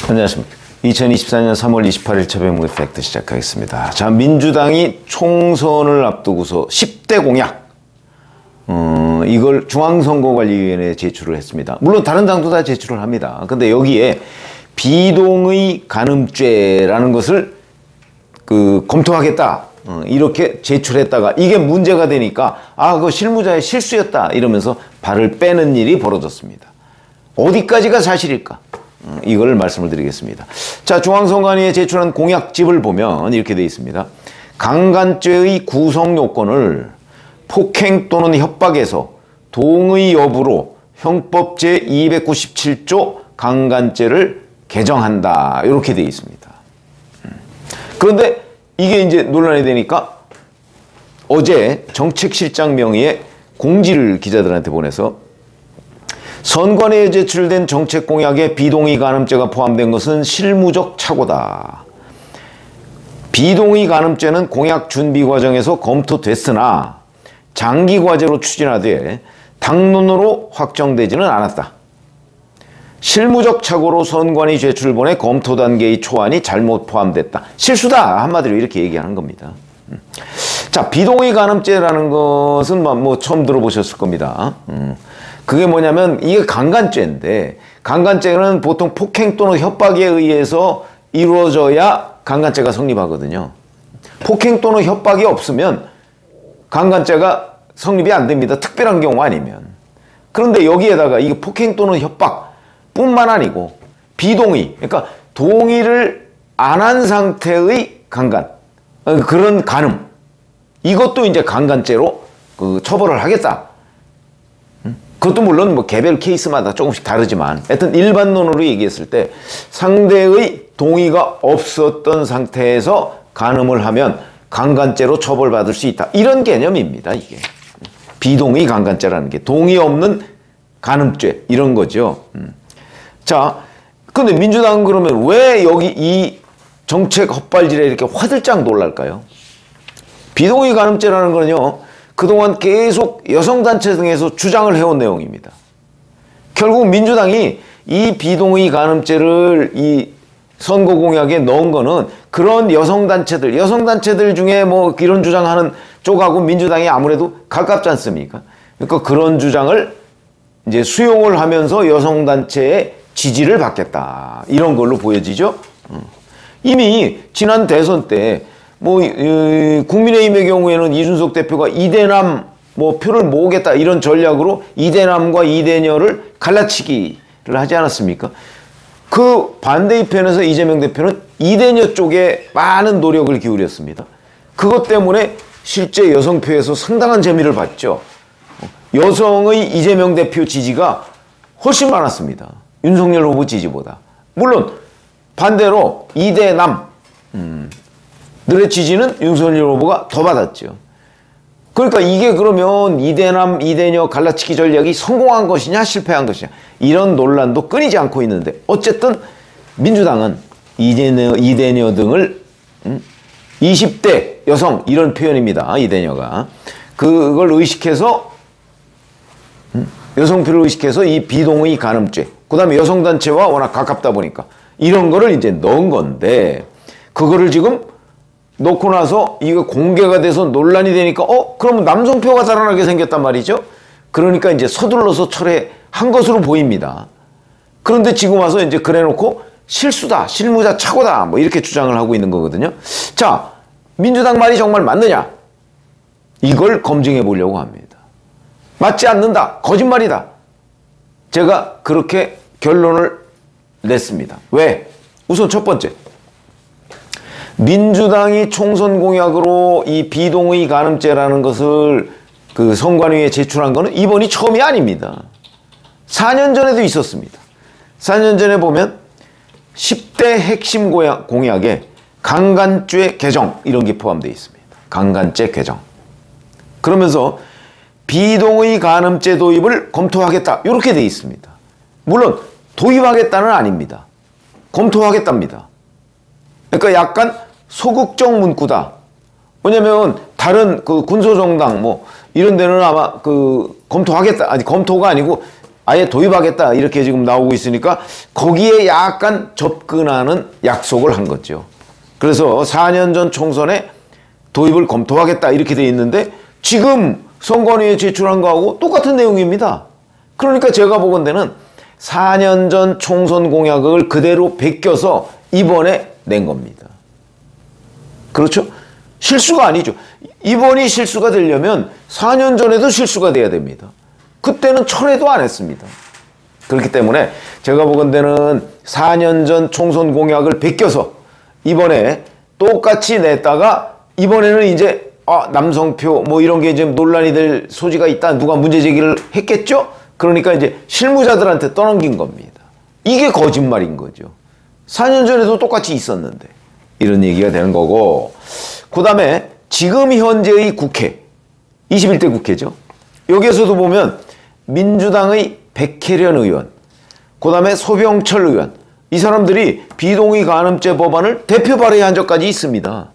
안녕하십니까. 2024년 3월 28일 최병무의 팩트 시작하겠습니다. 자, 민주당이 총선을 앞두고서 10대 공약, 이걸 중앙선거관리위원회에 제출을 했습니다. 물론 다른 당도 다 제출을 합니다. 근데 여기에 비동의 간음죄라는 것을 검토하겠다, 이렇게 제출했다가 이게 문제가 되니까 그거 실무자의 실수였다 이러면서 발을 빼는 일이 벌어졌습니다. 어디까지가 사실일까? 이걸 말씀을 드리겠습니다. 자, 중앙선관위에 제출한 공약집을 보면 이렇게 되어 있습니다. 강간죄의 구성 요건을 폭행 또는 협박에서 동의 여부로 형법 제297조 강간죄를 개정한다, 이렇게 되어 있습니다. 그런데 이게 이제 논란이 되니까 어제 정책실장 명의의 공지를 기자들한테 보내서 선관위에 제출된 정책 공약에 비동의 간음죄가 포함된 것은 실무적 착오다. 비동의 간음죄는 공약 준비 과정에서 검토됐으나 장기 과제로 추진하되 당론으로 확정되지는 않았다. 실무적 착오로 선관위 제출본의 검토 단계의 초안이 잘못 포함됐다. 실수다, 한마디로 이렇게 얘기하는 겁니다. 자, 비동의 간음죄라는 것은 뭐 처음 들어보셨을 겁니다. 그게 뭐냐면 이게 강간죄인데, 강간죄는 보통 폭행 또는 협박에 의해서 이루어져야 강간죄가 성립하거든요. 폭행 또는 협박이 없으면 강간죄가 성립이 안 됩니다. 특별한 경우 아니면. 그런데 여기에다가 이게 폭행 또는 협박뿐만 아니고 비동의, 그러니까 동의를 안 한 상태의 강간, 그런 간음, 이것도 이제 강간죄로 처벌을 하겠다. 그것도 물론 뭐 개별 케이스마다 조금씩 다르지만 하여튼 일반론으로 얘기했을 때 상대의 동의가 없었던 상태에서 간음을 하면 강간죄로 처벌받을 수 있다, 이런 개념입니다. 이게 비동의 강간죄라는 게 동의 없는 간음죄, 이런 거죠. 자, 근데 민주당은 그러면 왜 여기 이 정책 헛발질에 이렇게 화들짝 놀랄까요? 비동의 간음죄라는 거는요, 그동안 계속 여성단체 등에서 주장을 해온 내용입니다. 결국 민주당이 이 비동의 간음죄를 이 선거 공약에 넣은 거는 그런 여성단체들 중에 뭐 이런 주장하는 쪽하고 민주당이 아무래도 가깝지 않습니까? 그러니까 그런 주장을 이제 수용을 하면서 여성단체의 지지를 받겠다, 이런 걸로 보여지죠. 이미 지난 대선 때 국민의힘의 경우에는 이준석 대표가 이대남 표를 모으겠다, 이런 전략으로 이대남과 이대녀를 갈라치기를 하지 않았습니까? 그 반대 편에서 이재명 대표는 이대녀 쪽에 많은 노력을 기울였습니다. 그것 때문에 실제 여성표에서 상당한 재미를 봤죠. 여성의 이재명 대표 지지가 훨씬 많았습니다. 윤석열 후보 지지보다. 물론 반대로 이대남 들의 지지는 윤석열 후보가 더 받았죠. 그러니까 이게 그러면 이대남, 이대녀 갈라치기 전략이 성공한 것이냐 실패한 것이냐, 이런 논란도 끊이지 않고 있는데, 어쨌든 민주당은 이대녀 등을 20대 여성, 이런 표현입니다. 이대녀가 그걸 의식해서 여성표를 의식해서 이 비동의 간음죄, 그 다음에 여성단체와 워낙 가깝다 보니까 이런 거를 이제 넣은 건데, 그거를 지금 놓고 나서 이거 공개가 돼서 논란이 되니까 그러면 남성표가 달아나게 생겼단 말이죠. 그러니까 이제 서둘러서 철회한 것으로 보입니다. 그런데 지금 와서 이제 그래놓고 실수다, 실무자 착오다, 이렇게 주장을 하고 있는 거거든요. 자, 민주당 말이 정말 맞느냐? 이걸 검증해 보려고 합니다. 맞지 않는다, 거짓말이다, 제가 그렇게 결론을 냈습니다. 왜? 우선 첫 번째, 민주당이 총선 공약으로 이 비동의 간음죄라는 것을 선관위에 제출한 것은 이번이 처음이 아닙니다. 4년 전에도 있었습니다. 4년 전에 보면 10대 핵심 공약에 강간죄 개정, 이런 게 포함되어 있습니다. 강간죄 개정. 그러면서 비동의 간음죄 도입을 검토하겠다, 이렇게 되어 있습니다. 물론 도입하겠다는 아닙니다. 검토하겠답니다. 그러니까 약간 소극적 문구다. 왜냐면 다른 군소정당 이런 데는 아마 검토하겠다, 아니 검토가 아니고 아예 도입하겠다 이렇게 지금 나오고 있으니까 거기에 약간 접근하는 약속을 한 거죠. 그래서 4년 전 총선에 도입을 검토하겠다 이렇게 돼 있는데 지금 선관위에 제출한 거하고 똑같은 내용입니다. 그러니까 제가 보건대는 4년 전 총선 공약을 그대로 베껴서 이번에 낸 겁니다. 그렇죠? 실수가 아니죠. 이번이 실수가 되려면 4년 전에도 실수가 돼야 됩니다. 그때는 철회도 안 했습니다. 그렇기 때문에 제가 보건대는 4년 전 총선 공약을 베껴서 이번에 똑같이 냈다가 이번에는 이제 남성표 뭐 이런 게 이제 논란이 될 소지가 있다. 누가 문제 제기를 했겠죠? 그러니까 이제 실무자들한테 떠넘긴 겁니다. 이게 거짓말인 거죠. 4년 전에도 똑같이 있었는데 이런 얘기가 되는 거고, 그 다음에 지금 현재의 국회 21대 국회죠. 여기에서도 보면 민주당의 백혜련 의원, 그 다음에 소병철 의원, 이 사람들이 비동의 간음죄 법안을 대표 발의한 적까지 있습니다.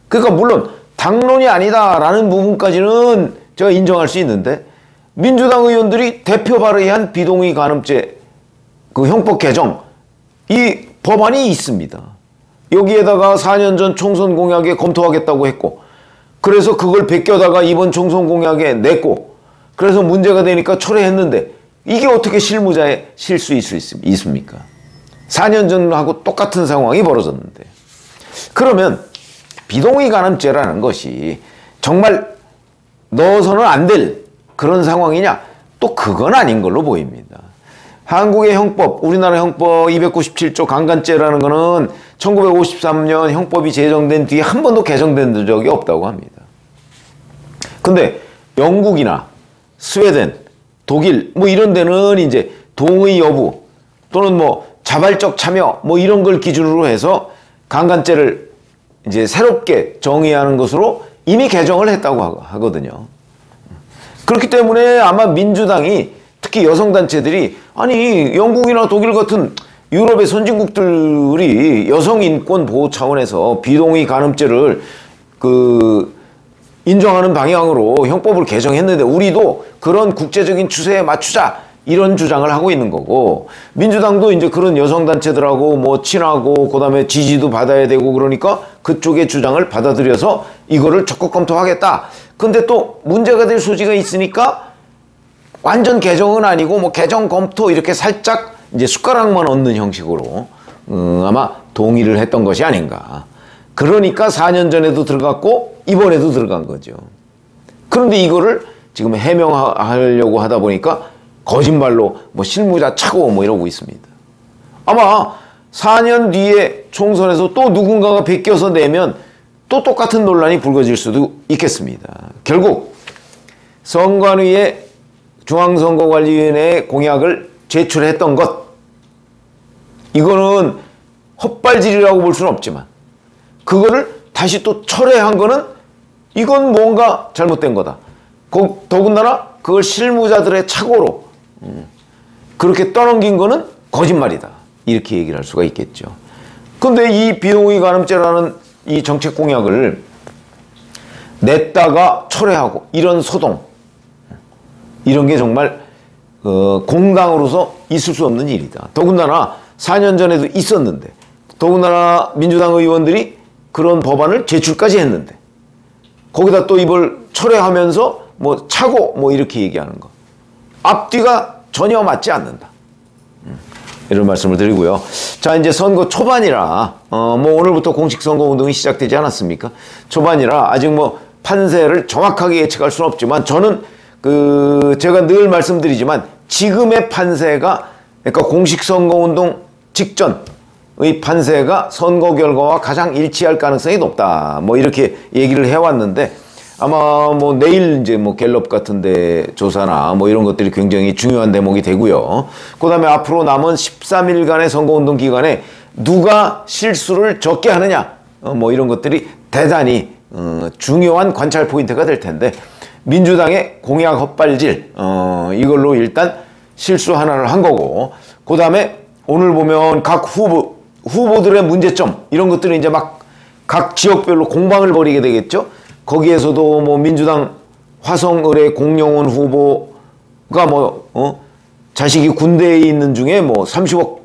그러니까 물론 당론이 아니다라는 부분까지는 제가 인정할 수 있는데 민주당 의원들이 대표 발의한 비동의 간음죄 그 형법 개정 이 법안이 있습니다. 여기에다가 4년 전 총선 공약에 검토하겠다고 했고, 그래서 그걸 베껴다가 이번 총선 공약에 냈고, 그래서 문제가 되니까 철회했는데 이게 어떻게 실무자의 실수일 수 있습니까? 4년 전하고 똑같은 상황이 벌어졌는데. 그러면 비동의 간음죄라는 것이 정말 넣어서는 안 될 그런 상황이냐? 또 그건 아닌 걸로 보입니다. 한국의 형법, 우리나라 형법 297조 강간죄라는 거는 1953년 형법이 제정된 뒤에 한 번도 개정된 적이 없다고 합니다. 근데 영국이나 스웨덴, 독일 뭐 이런 데는 이제 동의 여부 또는 뭐 자발적 참여 뭐 이런 걸 기준으로 해서 강간죄를 이제 새롭게 정의하는 것으로 이미 개정을 했다고 하거든요. 그렇기 때문에 아마 민주당이 특히 여성단체들이 아니 영국이나 독일 같은 유럽의 선진국들이 여성 인권 보호 차원에서 비동의 간음죄를 인정하는 방향으로 형법을 개정했는데 우리도 그런 국제적인 추세에 맞추자 이런 주장을 하고 있는 거고, 민주당도 이제 그런 여성단체들하고 뭐 친하고 그다음에 지지도 받아야 되고 그러니까 그쪽의 주장을 받아들여서 이거를 적극 검토하겠다. 근데 또 문제가 될 소지가 있으니까 완전 개정은 아니고 뭐 개정 검토 이렇게 살짝 이제 숟가락만 얹는 형식으로 아마 동의를 했던 것이 아닌가. 그러니까 4년 전에도 들어갔고 이번에도 들어간 거죠. 그런데 이거를 지금 해명하려고 하다 보니까 거짓말로 뭐 실무자 차고 뭐 이러고 있습니다. 아마 4년 뒤에 총선에서 또 누군가가 베껴서 내면 또 똑같은 논란이 불거질 수도 있겠습니다. 결국 선관위에 중앙선거관리위원회에 공약을 제출했던 것, 이거는 헛발질이라고 볼 수는 없지만 그거를 다시 또 철회한 거는 이건 뭔가 잘못된 거다. 더군다나 그걸 실무자들의 착오로 그렇게 떠넘긴 거는 거짓말이다. 이렇게 얘기를 할 수가 있겠죠. 근데 이 비동의 간음죄라는 이 정책 공약을 냈다가 철회하고 이런 소동, 이런 게 정말 공당으로서 있을 수 없는 일이다. 더군다나 4년 전에도 있었는데, 더군다나 민주당 의원들이 그런 법안을 제출까지 했는데 거기다 또 이걸 철회하면서 뭐 차고 뭐 이렇게 얘기하는 거, 앞뒤가 전혀 맞지 않는다. 이런 말씀을 드리고요. 자, 이제 선거 초반이라 뭐 오늘부터 공식 선거 운동이 시작되지 않았습니까? 초반이라 아직 뭐 판세를 정확하게 예측할 수는 없지만 저는 제가 늘 말씀드리지만 지금의 판세가, 그러니까 공식 선거 운동 직전의 판세가 선거 결과와 가장 일치할 가능성이 높다. 뭐 이렇게 얘기를 해왔는데 아마 뭐 내일 이제 뭐 갤럽 같은데 조사나 뭐 이런 것들이 굉장히 중요한 대목이 되고요. 그 다음에 앞으로 남은 13일간의 선거운동 기간에 누가 실수를 적게 하느냐, 뭐 이런 것들이 대단히 중요한 관찰 포인트가 될 텐데, 민주당의 공약 헛발질 이걸로 일단 실수 하나를 한 거고, 그 다음에 오늘 보면 각 후보들의 문제점 이런 것들은 이제 막 각 지역별로 공방을 벌이게 되겠죠. 거기에서도 뭐 민주당 화성을의 공영원 후보가 자식이 군대에 있는 중에 뭐 30억,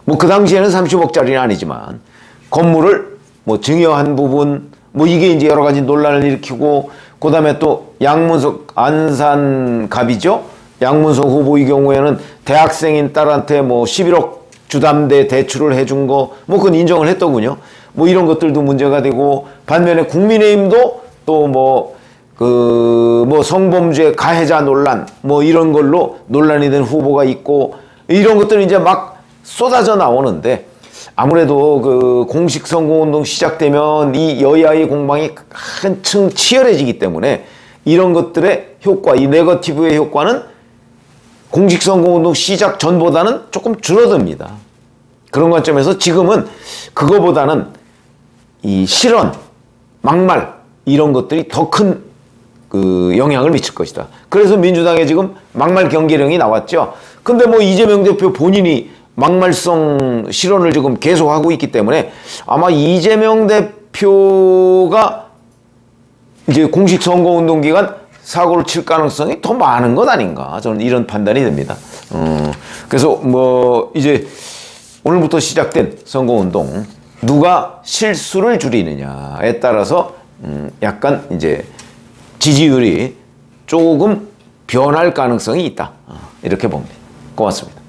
뭐 그 당시에는 30억짜리는 아니지만 건물을 뭐 증여한 부분, 뭐 이게 이제 여러 가지 논란을 일으키고, 그 다음에 또 양문석, 안산갑이죠. 양문석 후보의 경우에는 대학생인 딸한테 뭐 11억 주담대 대출을 해준 거, 뭐 그건 인정을 했더군요. 뭐 이런 것들도 문제가 되고, 반면에 국민의힘도 또 뭐 성범죄 가해자 논란, 뭐 이런 걸로 논란이 된 후보가 있고, 이런 것들이 이제 막 쏟아져 나오는데, 아무래도 그 공식 선거운동 시작되면 이 여야의 공방이 한층 치열해지기 때문에 이런 것들의 효과, 이 네거티브의 효과는 공식 선거운동 시작 전보다는 조금 줄어듭니다. 그런 관점에서 지금은 그거보다는 이 실언, 막말 이런 것들이 더 큰 그 영향을 미칠 것이다. 그래서 민주당에 지금 막말 경계령이 나왔죠. 근데 뭐 이재명 대표 본인이 막말성 실언을 지금 계속하고 있기 때문에 아마 이재명 대표가 이제 공식 선거운동 기간 사고를 칠 가능성이 더 많은 것 아닌가, 저는 이런 판단이 됩니다. 그래서 뭐 이제 오늘부터 시작된 선거운동, 누가 실수를 줄이느냐에 따라서 약간 이제 지지율이 조금 변할 가능성이 있다, 이렇게 봅니다. 고맙습니다.